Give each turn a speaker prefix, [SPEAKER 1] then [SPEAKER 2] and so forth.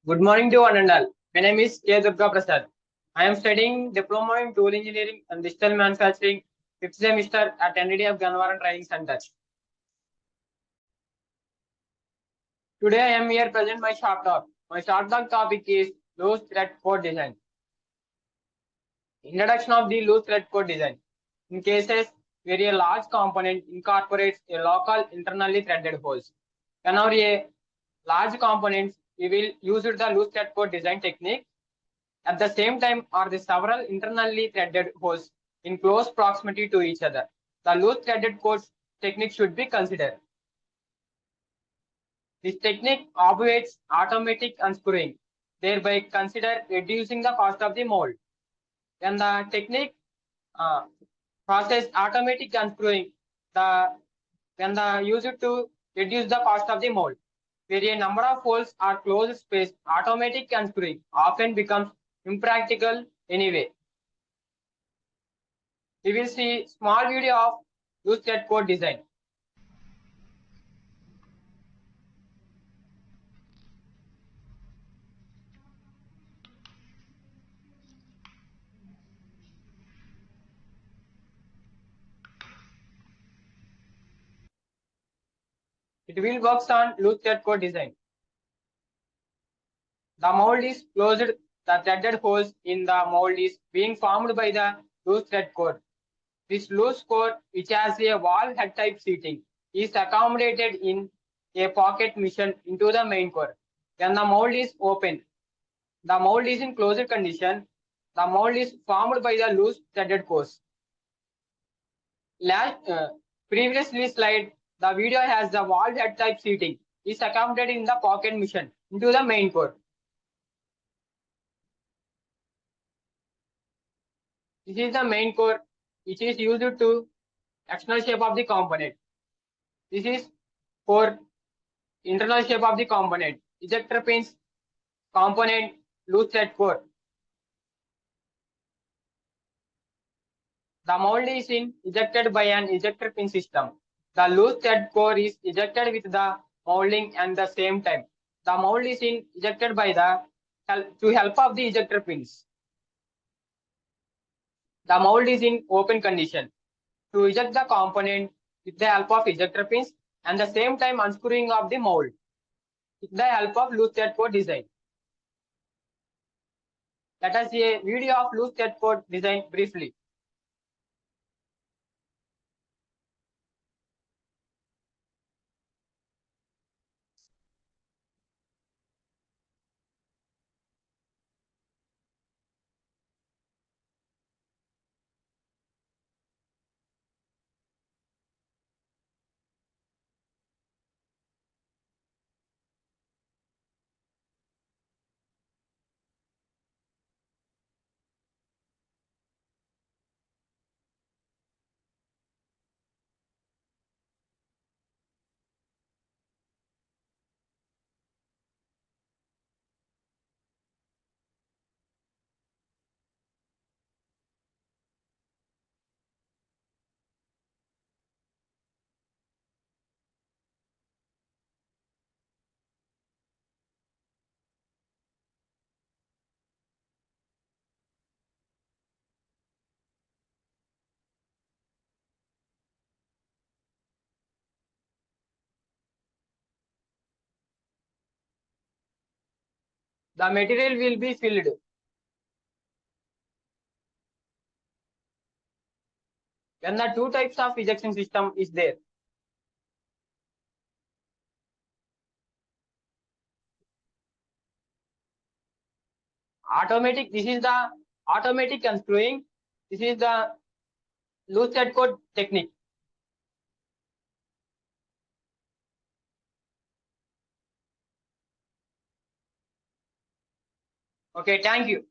[SPEAKER 1] Good morning to one and all. My name is Durga Prasad. I am studying Diploma in Tool Engineering and Digital Manufacturing, 5th semester at NTTF Gannavaram Training Center. Today I am here present my short talk. My short talk topic is loose thread code design. Introduction of the loose thread code design. In cases where a large component incorporates a local internally threaded holes. Whenever a large component, we will use the loose thread code design technique. At the same time are the several internally threaded holes in close proximity to each other. The loose threaded code technique should be considered. This technique obviates automatic unscrewing, thereby consider reducing the cost of the mold. When the technique process automatic unscrewing, when the user to reduce the cost of the mold, where a number of holes are closed space, automatic unscrewing often becomes impractical anyway. We will see small video of loose thread code design. It will work on loose thread code design. The mold is closed. The threaded holes in the mold is being formed by the loose thread core. This loose core, which has a valve head type seating, is accommodated in a pocket mission into the main core. When the mold is open, the mold is in closed condition. The mold is formed by the loose threaded cores. Previously slide, the video has the valve head type seating is accommodated in the pocket mission into the main core. This is the main core, which is used to external shape of the component. This is for internal shape of the component. Ejector pins, component, loose thread core. The mold is ejected by an ejector pin system. The loose thread core is ejected with the molding at the same time. The mold is ejected by the help of the ejector pins. The mold is in open condition. To eject the component with the help of ejector pins and the same time unscrewing of the mold with the help of loose thread code design. Let us see a video of loose thread code design briefly. The material will be filled. When the two types of ejection system is there. Automatic, this is the automatic unscrewing. This is the loose thread code technique. Okay, thank you.